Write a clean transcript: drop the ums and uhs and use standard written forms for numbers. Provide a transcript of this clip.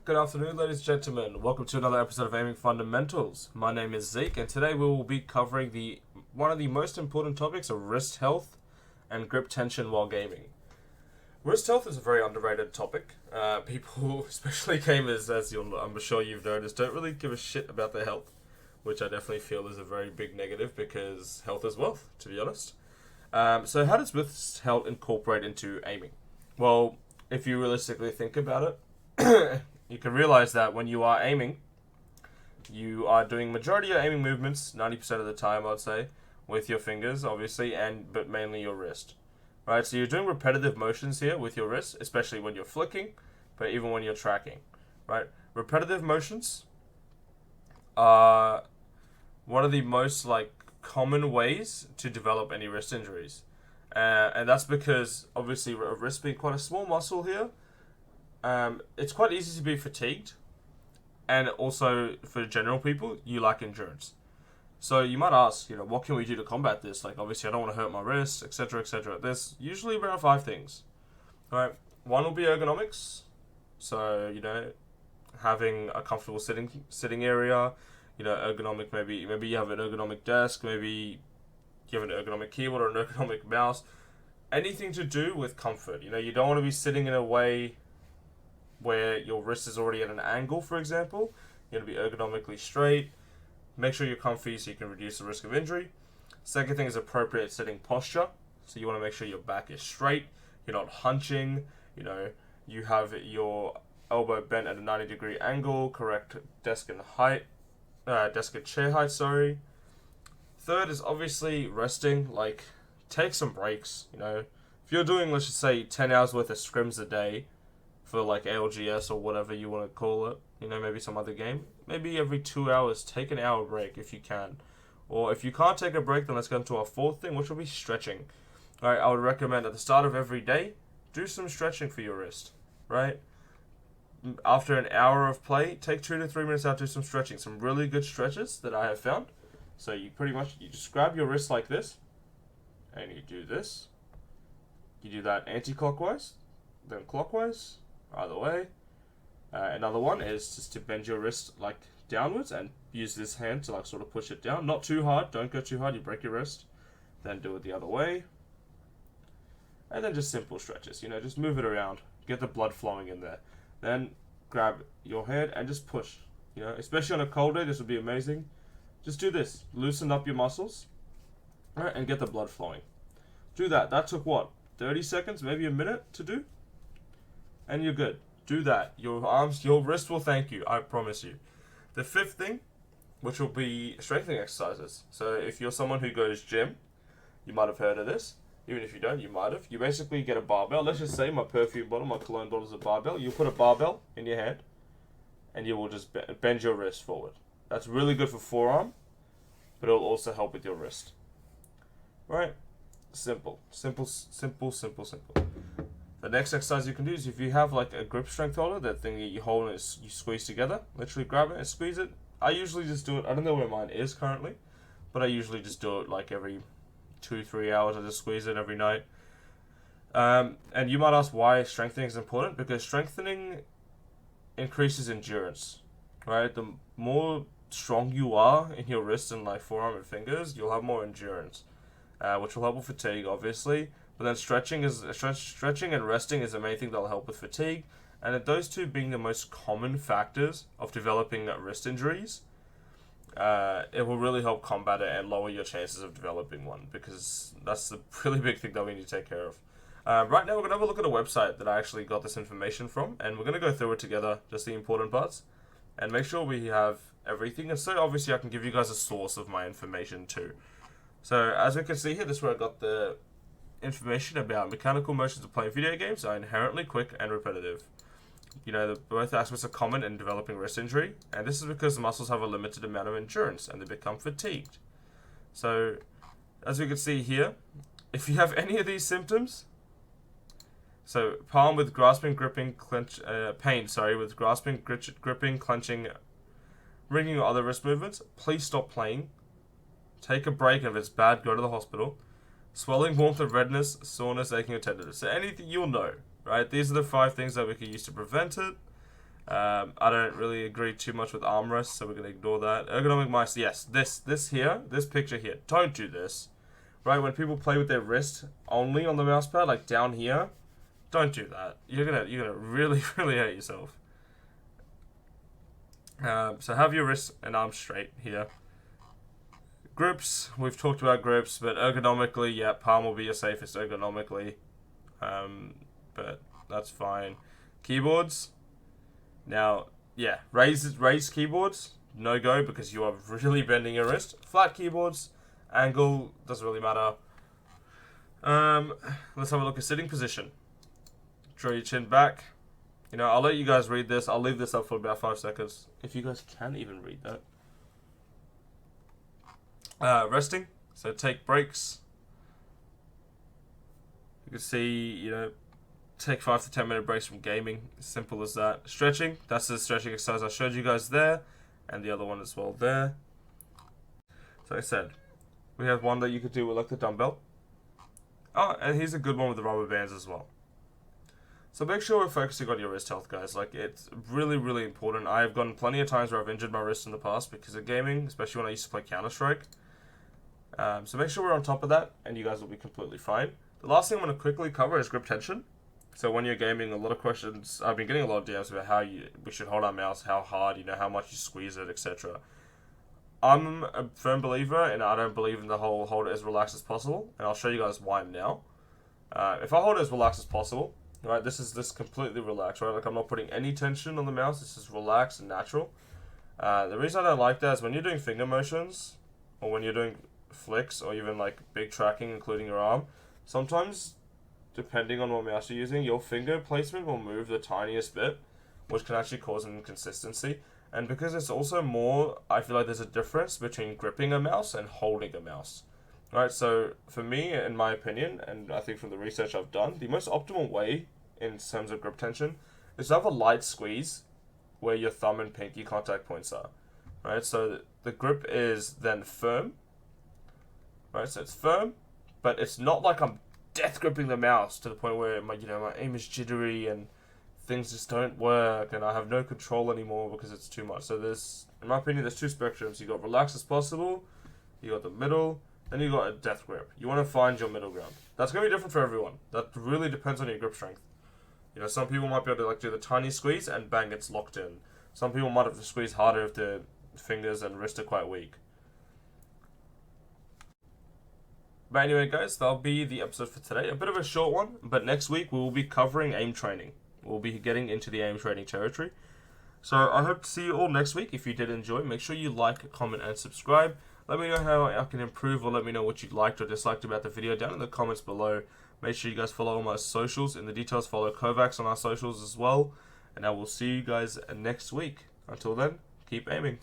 Good afternoon, ladies and gentlemen. Welcome to another episode of Aiming Fundamentals. My name is Zeke, and today we will be covering one of the most important topics of wrist health and grip tension while gaming. Wrist health is a very underrated topic. People, especially gamers, I'm sure you've noticed, don't really give a shit about their health, which I definitely feel is a very big negative because health is wealth, to be honest. So how does wrist health incorporate into aiming? Well, if you realistically think about it, you can realize that when you are aiming, you are doing majority of your aiming movements, 90% of the time, I'd say, with your fingers, obviously, but mainly your wrist. Right, so you're doing repetitive motions here with your wrist, especially when you're flicking, but even when you're tracking. Right, repetitive motions are one of the most common ways to develop any wrist injuries, and that's because obviously wrist being quite a small muscle here. It's quite easy to be fatigued, and also for general people, you lack endurance. So you might ask, what can we do to combat this? Obviously, I don't want to hurt my wrist, etc., etc. There's usually around 5 things. All right, one will be ergonomics. So having a comfortable sitting area. Ergonomic. Maybe you have an ergonomic desk. Maybe you have an ergonomic keyboard or an ergonomic mouse. Anything to do with comfort. You don't want to be sitting in a way where your wrist is already at an angle, for example. You want to be ergonomically straight. Make sure you're comfy so you can reduce the risk of injury. Second thing is appropriate sitting posture. So you want to make sure your back is straight. You're not hunching. You have your elbow bent at a 90-degree angle. Correct desk and chair height, sorry. Third is obviously resting. Take some breaks. If you're doing, let's just say, 10 hours worth of scrims a day, for ALGS or whatever you want to call it, maybe some other game. Maybe every 2 hours, take an hour break if you can. Or if you can't take a break, then let's go into our fourth thing, which will be stretching. Alright, I would recommend at the start of every day, do some stretching for your wrist. Right? After an hour of play, take 2 to 3 minutes out to do some stretching. Some really good stretches that I have found. So you just grab your wrist like this, and you do this. You do that anti-clockwise, then clockwise. Either way. Another one is just to bend your wrist downwards and use this hand to sort of push it down. Not too hard. Don't go too hard. You break your wrist. Then do it the other way. And then just simple stretches. Just move it around. Get the blood flowing in there. Then grab your hand and just push. Especially on a cold day, this would be amazing. Just do this. Loosen up your muscles. Alright, and get the blood flowing. Do that. That took what? 30 seconds? Maybe a minute to do? And you're good. Do that. Your wrist will thank you. I promise you. The fifth thing, which will be strengthening exercises. So if you're someone who goes gym, you might have heard of this. Even if you don't, you might have. You basically get a barbell. Let's just say my perfume bottle, my cologne bottle is a barbell. You put a barbell in your hand, and you will just bend your wrist forward. That's really good for forearm, but it will also help with your wrist. Right? Simple. The next exercise you can do is if you have a grip strength holder, that thing that you hold and you squeeze together, literally grab it and squeeze it. I usually just do it, I don't know where mine is currently, but I usually just do it every 2-3 hours. I just squeeze it every night. And you might ask why strengthening is important, because strengthening increases endurance, right? The more strong you are in your wrist and forearm and fingers, you'll have more endurance, which will help with fatigue, obviously. But then stretching and resting is the main thing that'll help with fatigue. And those two being the most common factors of developing wrist injuries, it will really help combat it and lower your chances of developing one, because that's the really big thing that we need to take care of. Right now we're going to have a look at a website that I actually got this information from, and we're going to go through it together, just the important parts, and make sure we have everything. And so obviously I can give you guys a source of my information too. So as we can see here, this is where I got the information about mechanical motions of playing video games are inherently quick and repetitive. Both aspects are common in developing wrist injury, and this is because the muscles have a limited amount of endurance and they become fatigued. So, as we can see here, if you have any of these symptoms, so palm with grasping, gripping, pain, with grasping, gripping, clenching, ringing or other wrist movements, please stop playing. Take a break, and if it's bad, go to the hospital. Swelling, warmth and redness, soreness, aching or tenderness. So anything you'll know, right? These are the 5 things that we can use to prevent it. I don't really agree too much with armrests, so we're going to ignore that. Ergonomic mice, yes. This picture here. Don't do this. Right, when people play with their wrist only on the mouse pad, like down here, don't do that. You're gonna really, really hurt yourself. So have your wrists and arms straight here. Grips, we've talked about grips, but ergonomically, yeah, palm will be your safest ergonomically. But that's fine. Keyboards. Now, yeah, raised keyboards, no go because you are really bending your wrist. Flat keyboards, angle, doesn't really matter. Let's have a look at sitting position. Draw your chin back. You know, I'll let you guys read this. I'll leave this up for about 5 seconds. If you guys can even read that. Resting. So take breaks. You can see, you know, take 5 to 10 minute breaks from gaming. Simple as that. Stretching. That's the stretching exercise I showed you guys there. And the other one as well there. So I said, we have one that you could do with like the dumbbell. Oh, and here's a good one with the rubber bands as well. So make sure we're focusing on your wrist health, guys. Like, it's really, really important. I've gotten plenty of times where I've injured my wrist in the past because of gaming, especially when I used to play Counter-Strike. So make sure we're on top of that, and you guys will be completely fine. The last thing I'm going to quickly cover is grip tension. So when you're gaming, a lot of questions, I've been getting a lot of DMs about how we should hold our mouse, how hard, you know, how much you squeeze it, etc. I'm a firm believer, and I don't believe in the whole hold it as relaxed as possible, and I'll show you guys why now. If I hold it as relaxed as possible, right, this is completely relaxed, right? Like, I'm not putting any tension on the mouse. This is relaxed and natural. The reason I don't like that is when you're doing finger motions, or when you're doing flicks, or even like big tracking, including your arm, sometimes, depending on what mouse you're using, your finger placement will move the tiniest bit, which can actually cause an inconsistency. And because it's also more, I feel like there's a difference between gripping a mouse and holding a mouse. Right, so for me, in my opinion, and I think from the research I've done, the most optimal way in terms of grip tension is to have a light squeeze where your thumb and pinky contact points are. Right, so the grip is then firm. Right, so it's firm, but it's not like I'm death gripping the mouse to the point where my aim is jittery and things just don't work and I have no control anymore because it's too much. So in my opinion, there's two spectrums. You got relaxed as possible, you got the middle, then you got a death grip. You want to find your middle ground. That's going to be different for everyone. That really depends on your grip strength. You know, some people might be able to like do the tiny squeeze and bang, it's locked in. Some people might have to squeeze harder if their fingers and wrist are quite weak. But anyway, guys, that'll be the episode for today. A bit of a short one, but next week we will be covering aim training. We'll be getting into the aim training territory. So I hope to see you all next week. If you did enjoy, make sure you like, comment, and subscribe. Let me know how I can improve, or let me know what you liked or disliked about the video down in the comments below. Make sure you guys follow all my socials. In the details, follow Kovacs on our socials as well. And I will see you guys next week. Until then, keep aiming.